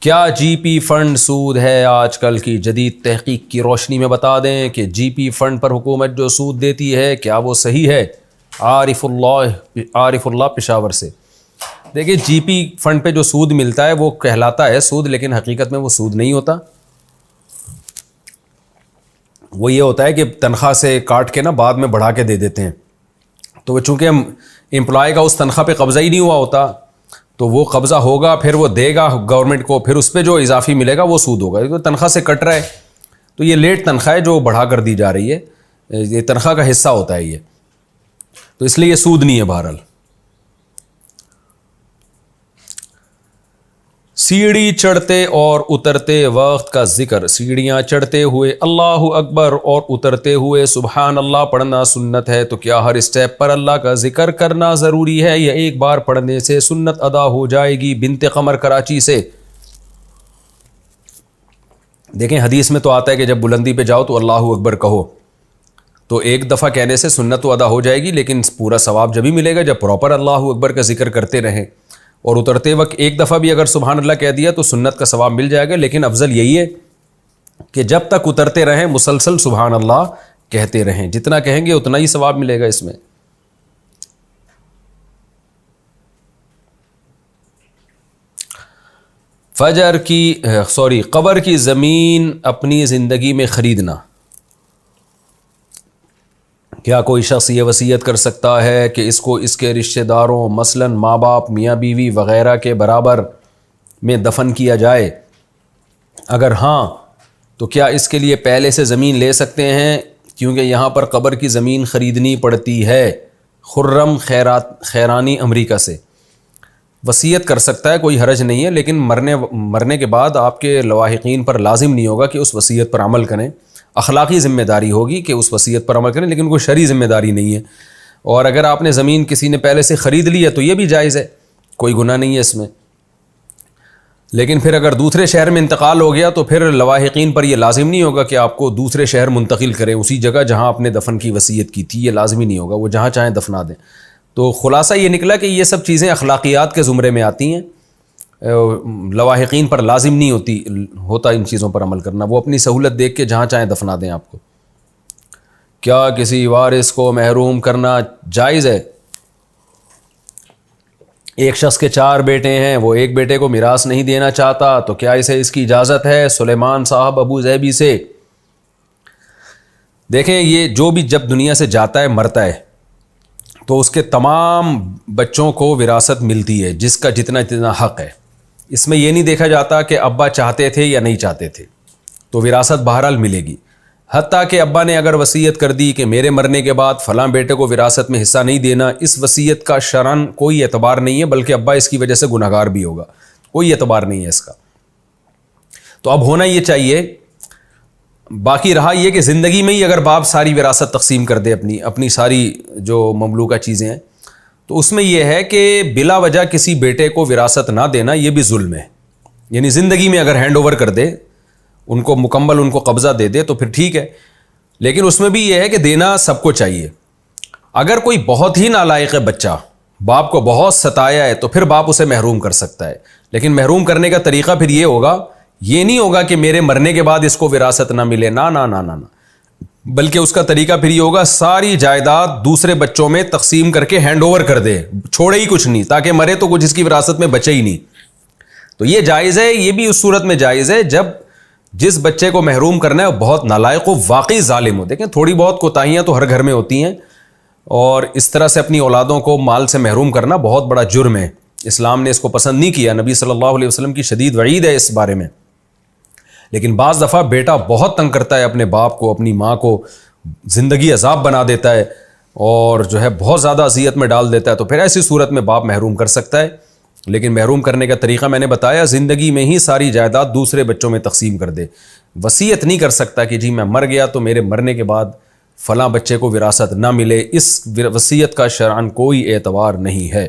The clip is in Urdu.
کیا جی پی فنڈ سود ہے؟ آج کل کی جدید تحقیق کی روشنی میں بتا دیں کہ جی پی فنڈ پر حکومت جو سود دیتی ہے کیا وہ صحیح ہے؟ عارف اللہ پشاور سے۔ دیکھیں، جی پی فنڈ پہ جو سود ملتا ہے وہ کہلاتا ہے سود، لیکن حقیقت میں وہ سود نہیں ہوتا۔ وہ یہ ہوتا ہے کہ تنخواہ سے کاٹ کے نا بعد میں بڑھا کے دے دیتے ہیں، تو وہ چونکہ امپلائی کا اس تنخواہ پہ قبضہ ہی نہیں ہوا ہوتا، تو وہ قبضہ ہوگا، پھر وہ دے گا گورنمنٹ کو، پھر اس پہ جو اضافی ملے گا وہ سود ہوگا۔ کیونکہ تنخواہ سے کٹ رہا ہے تو یہ لیٹ تنخواہ ہے جو بڑھا کر دی جا رہی ہے، یہ تنخواہ کا حصہ ہوتا ہے یہ، تو اس لیے یہ سود نہیں ہے۔ بہرحال سیڑھی چڑھتے اور اترتے وقت کا ذکر، سیڑھیاں چڑھتے ہوئے اللہ اکبر اور اترتے ہوئے سبحان اللہ پڑھنا سنت ہے، تو کیا ہر اسٹیپ پر اللہ کا ذکر کرنا ضروری ہے یا ایک بار پڑھنے سے سنت ادا ہو جائے گی؟ بنت قمر کراچی سے۔ دیکھیں، حدیث میں تو آتا ہے کہ جب بلندی پہ جاؤ تو اللہ اکبر کہو، تو ایک دفعہ کہنے سے سنت تو ادا ہو جائے گی، لیکن پورا ثواب جبھی ملے گا جب پراپر اللہ اکبر کا ذکر کرتے رہیں۔ اور اترتے وقت ایک دفعہ بھی اگر سبحان اللہ کہہ دیا تو سنت کا ثواب مل جائے گا، لیکن افضل یہی ہے کہ جب تک اترتے رہیں مسلسل سبحان اللہ کہتے رہیں، جتنا کہیں گے اتنا ہی ثواب ملے گا اس میں۔ قبر کی زمین اپنی زندگی میں خریدنا، کیا کوئی شخص یہ وصیت کر سکتا ہے کہ اس کو اس کے رشتہ داروں مثلاً ماں باپ، میاں بیوی وغیرہ کے برابر میں دفن کیا جائے؟ اگر ہاں تو کیا اس کے لیے پہلے سے زمین لے سکتے ہیں؟ کیونکہ یہاں پر قبر کی زمین خریدنی پڑتی ہے۔ خرم خیرانی امریکہ سے۔ وصیت کر سکتا ہے، کوئی حرج نہیں ہے، لیکن مرنے کے بعد آپ کے لواحقین پر لازم نہیں ہوگا کہ اس وصیت پر عمل کریں۔ اخلاقی ذمہ داری ہوگی کہ اس وصیت پر عمل کریں، لیکن کوئی شرعی ذمہ داری نہیں ہے۔ اور اگر آپ نے زمین کسی نے پہلے سے خرید لی ہے تو یہ بھی جائز ہے، کوئی گناہ نہیں ہے اس میں۔ لیکن پھر اگر دوسرے شہر میں انتقال ہو گیا تو پھر لواحقین پر یہ لازم نہیں ہوگا کہ آپ کو دوسرے شہر منتقل کریں اسی جگہ جہاں آپ نے دفن کی وصیت کی تھی، یہ لازمی نہیں ہوگا، وہ جہاں چاہیں دفنا دیں۔ تو خلاصہ یہ نکلا کہ یہ سب چیزیں اخلاقیات کے زمرے میں آتی ہیں، لواحقین پر لازم نہیں ہوتا ان چیزوں پر عمل کرنا، وہ اپنی سہولت دیکھ کے جہاں چاہیں دفنا دیں آپ کو۔ کیا کسی وارث کو محروم کرنا جائز ہے؟ ایک شخص کے 4 بیٹے ہیں، وہ ایک بیٹے کو میراث نہیں دینا چاہتا، تو کیا اسے اس کی اجازت ہے؟ سلیمان صاحب ابو ظہبی سے۔ دیکھیں، یہ جو بھی جب دنیا سے جاتا ہے مرتا ہے تو اس کے تمام بچوں کو وراثت ملتی ہے، جس کا جتنا حق ہے۔ اس میں یہ نہیں دیکھا جاتا کہ ابا چاہتے تھے یا نہیں چاہتے تھے، تو وراثت بہرحال ملے گی۔ حتیٰ کہ ابا نے اگر وصیت کر دی کہ میرے مرنے کے بعد فلاں بیٹے کو وراثت میں حصہ نہیں دینا، اس وصیت کا شرعاً کوئی اعتبار نہیں ہے، بلکہ ابا اس کی وجہ سے گنہگار بھی ہوگا، کوئی اعتبار نہیں ہے اس کا۔ تو اب ہونا یہ چاہیے۔ باقی رہا یہ کہ زندگی میں ہی اگر باپ ساری وراثت تقسیم کر دے، اپنی ساری جو مملوکہ چیزیں ہیں، تو اس میں یہ ہے کہ بلا وجہ کسی بیٹے کو وراثت نہ دینا یہ بھی ظلم ہے۔ یعنی زندگی میں اگر ہینڈ اوور کر دے، ان کو مکمل ان کو قبضہ دے دے تو پھر ٹھیک ہے، لیکن اس میں بھی یہ ہے کہ دینا سب کو چاہیے۔ اگر کوئی بہت ہی نالائق ہے بچہ، باپ کو بہت ستایا ہے، تو پھر باپ اسے محروم کر سکتا ہے، لیکن محروم کرنے کا طریقہ پھر یہ ہوگا، یہ نہیں ہوگا کہ میرے مرنے کے بعد اس کو وراثت نہ ملے، نہ نہ نہ نہ نہ، بلکہ اس کا طریقہ پھر یہ ہوگا ساری جائیداد دوسرے بچوں میں تقسیم کر کے ہینڈ اوور کر دے، چھوڑے ہی کچھ نہیں، تاکہ مرے تو کچھ اس کی وراثت میں بچے ہی نہیں۔ تو یہ جائز ہے، یہ بھی اس صورت میں جائز ہے جب جس بچے کو محروم کرنا ہے وہ بہت نالائق ہو، واقعی ظالم ہو۔ دیکھیں، تھوڑی بہت کوتاہیاں تو ہر گھر میں ہوتی ہیں، اور اس طرح سے اپنی اولادوں کو مال سے محروم کرنا بہت بڑا جرم ہے، اسلام نے اس کو پسند نہیں کیا، نبی صلی اللہ علیہ وسلم کی شدید وعید ہے اس بارے میں۔ لیکن بعض دفعہ بیٹا بہت تنگ کرتا ہے اپنے باپ کو، اپنی ماں کو، زندگی عذاب بنا دیتا ہے اور جو ہے بہت زیادہ اذیت میں ڈال دیتا ہے، تو پھر ایسی صورت میں باپ محروم کر سکتا ہے، لیکن محروم کرنے کا طریقہ میں نے بتایا، زندگی میں ہی ساری جائیداد دوسرے بچوں میں تقسیم کر دے۔ وصیت نہیں کر سکتا کہ جی میں مر گیا تو میرے مرنے کے بعد فلاں بچے کو وراثت نہ ملے، اس وصیت کا شرعاً کوئی اعتبار نہیں ہے۔